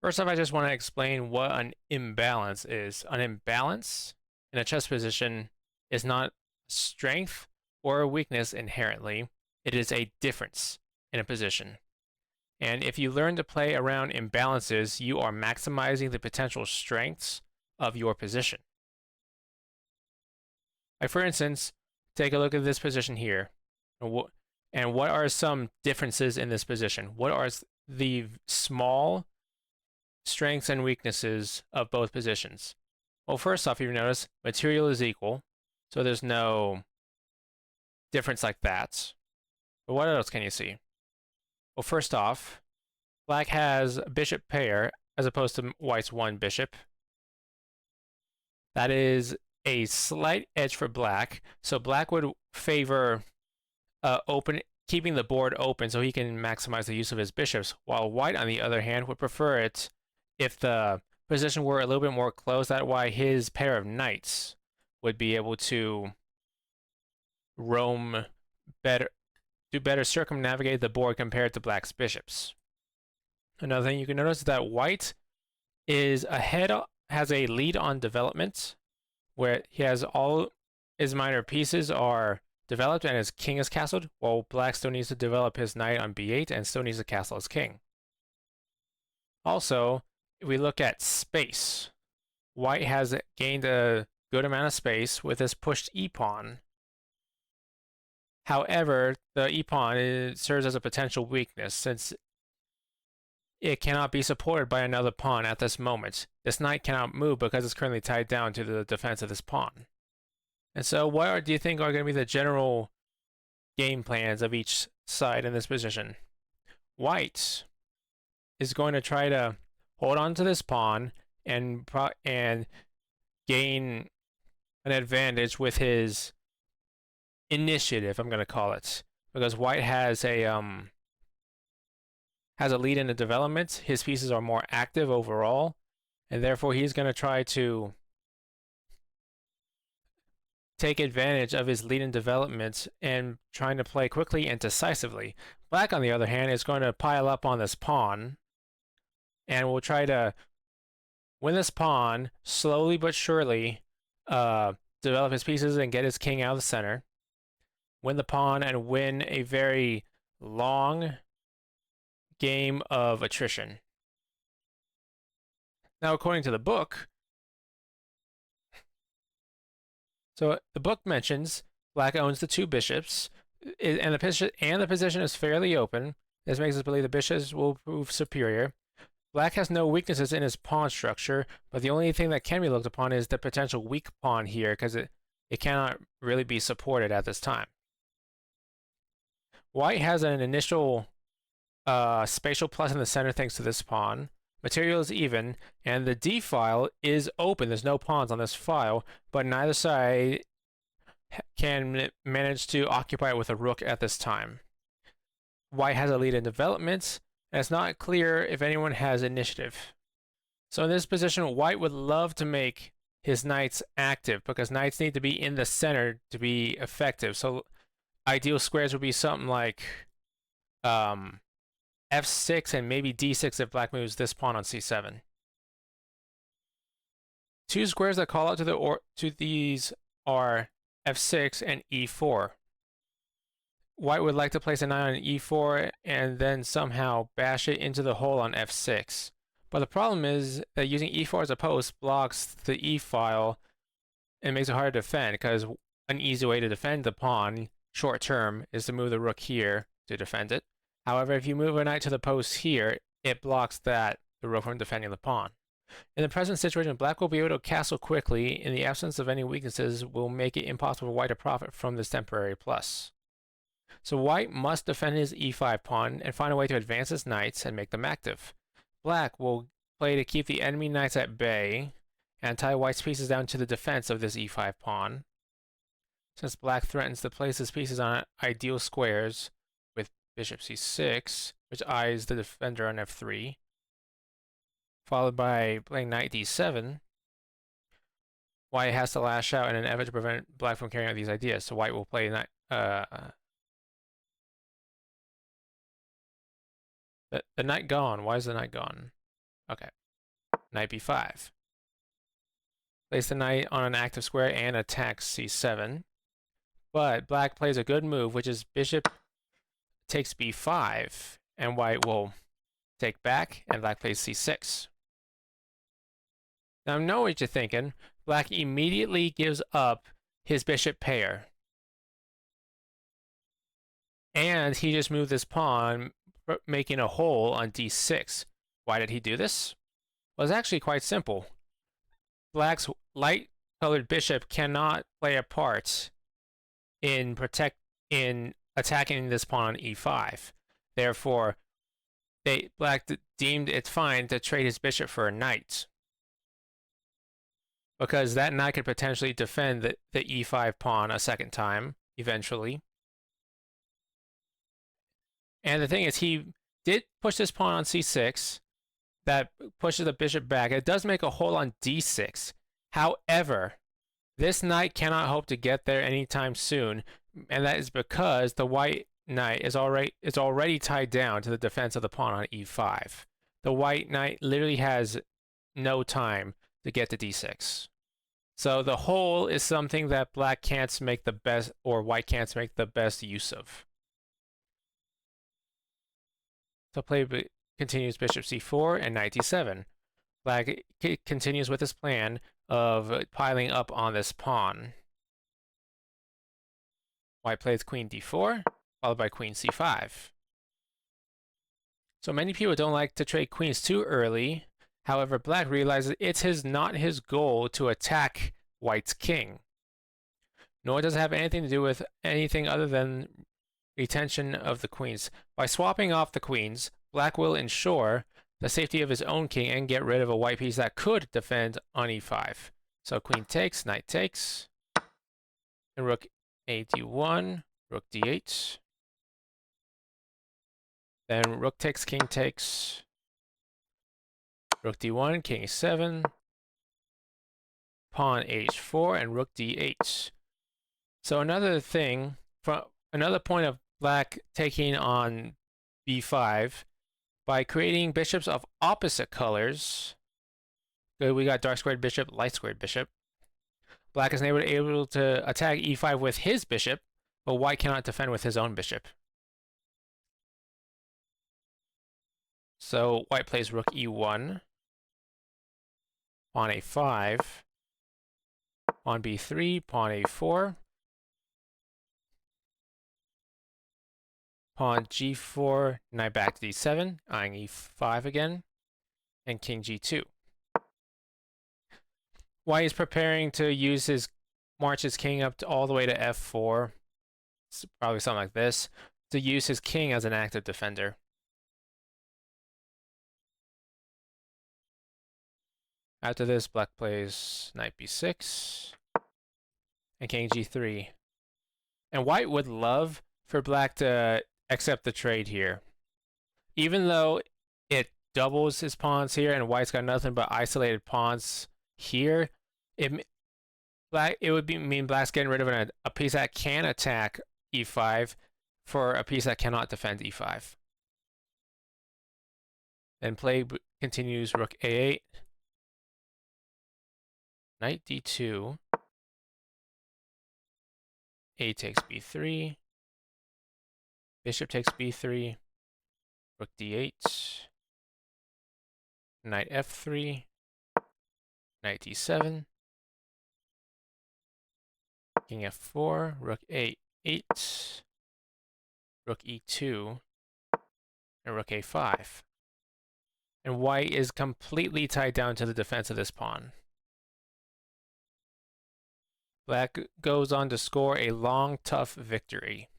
First off, I just want to explain what an imbalance is. An imbalance in a chess position is not strength or a weakness inherently. It is a difference in a position. And if you learn to play around imbalances, you are maximizing the potential strengths of your position. Like for instance, take a look at this position here. And what are some differences in this position? What are the small strengths and weaknesses of both positions? Well, first off, you notice material is equal, so there's no difference like that. But what else can you see? Well, first off, black has a bishop pair as opposed to white's one bishop. That is a slight edge for black, so black would favor keeping the board open so he can maximize the use of his bishops, while white, on the other hand, would prefer it if the position were a little bit more closed. That's why his pair of knights would be able to roam better, do better circumnavigate the board compared to black's bishops. Another thing you can notice is that white is has a lead on development, where he has all his minor pieces are developed and his king is castled, while black still needs to develop his knight on b8 and still needs to castle his king. Also, if we look at space, white has gained a good amount of space with his pushed e-pawn. However, the e-pawn serves as a potential weakness since it cannot be supported by another pawn at this moment. This knight cannot move because it's currently tied down to the defense of this pawn. And so what do you think are going to be the general game plans of each side in this position? White is going to try to hold on to this pawn and gain an advantage with his initiative, I'm going to call it, because white has a lead in the development. His pieces are more active overall, and therefore he's going to try to take advantage of his lead in development and trying to play quickly and decisively. Black, on the other hand, is going to pile up on this pawn and will try to win this pawn slowly but surely, develop his pieces and get his king out of the center, win the pawn, and win a very long game of attrition. Now, according to the book, so the book mentions black owns the two bishops, and the position is fairly open. This makes us believe the bishops will prove superior. Black has no weaknesses in his pawn structure, but the only thing that can be looked upon is the potential weak pawn here, because it cannot really be supported at this time. White has an initial spatial plus in the center thanks to this pawn. Material is even, and the D file is open. There's no pawns on this file, but neither side can manage to occupy it with a rook at this time. White has a lead in development, and it's not clear if anyone has initiative. So in this position, white would love to make his knights active, because knights need to be in the center to be effective. So ideal squares would be something like f6 and maybe d6 if black moves this pawn on c7. Two squares that call out to these are f6 and e4. White would like to place a knight on e4 and then somehow bash it into the hole on f6. But the problem is that using e4 as a post blocks the e file and makes it hard to defend, because an easy way to defend the pawn short term is to move the rook here to defend it. However, if you move a knight to the post here, it blocks the rook from defending the pawn. In the present situation, black will be able to castle quickly. In the absence of any weaknesses, will make it impossible for white to profit from this temporary plus. So white must defend his e5 pawn and find a way to advance his knights and make them active. Black will play to keep the enemy knights at bay and tie white's pieces down to the defense of this e5 pawn. Since black threatens to place his pieces on ideal squares with bishop c6, which eyes the defender on f3, followed by playing knight d7, white has to lash out in an effort to prevent black from carrying out these ideas. So white will play knight. The knight gone. Why is the knight gone? Okay. Knight b5. Place the knight on an active square and attack c7. But black plays a good move, which is bishop takes b5, and white will take back, and black plays c6. Now I know what you're thinking. Black immediately gives up his bishop pair. And he just moved this pawn, making a hole on d6. Why did he do this? Well, it's actually quite simple. Black's light-colored bishop cannot play a part in attacking this pawn on e5. Therefore, Black deemed it fine to trade his bishop for a knight, because that knight could potentially defend the e5 pawn a second time, eventually. And the thing is, he did push this pawn on c6. That pushes the bishop back. It does make a hole on d6. However, this knight cannot hope to get there anytime soon, and that is because the white knight is already tied down to the defense of the pawn on e5. The white knight literally has no time to get to d6. So the hole is something that black can't make the best, or white can't make the best use of. So play continues bishop c4 and knight d7. Black continues with his plan of piling up on this pawn. White plays queen d4, followed by queen c5. So many people don't like to trade queens too early. However, black realizes it's not his goal to attack white's king. Nor does it have anything to do with anything other than retention of the queens. By swapping off the queens, black will ensure the safety of his own king and get rid of a white piece that could defend on e5. So queen takes, knight takes, and rook a d1, rook d8. Then rook takes, king takes, rook d1, king e7, pawn h4, and rook d8. So another thing, another point of black taking on b5, by creating bishops of opposite colors. We got dark squared bishop, light squared bishop. Black is able to attack e5 with his bishop, but white cannot defend with his own bishop. So white plays rook e1, pawn a5, pawn b3, pawn a4, pawn g4, knight back to d7, eyeing e5 again, and king g2. White is preparing to march his king up all the way to f4, it's probably something like this, to use his king as an active defender. After this, black plays knight b6, and king g3. And white would love for black to accept the trade here. Even though it doubles his pawns here and white's got nothing but isolated pawns here, it would mean black's getting rid of a piece that can attack e5 for a piece that cannot defend e5. Then play continues rook a8, knight d2, a takes b3, bishop takes b3, rook d8, knight f3, knight d7, king f4, rook a8, rook e2, and rook a5. And white is completely tied down to the defense of this pawn. Black goes on to score a long, tough victory.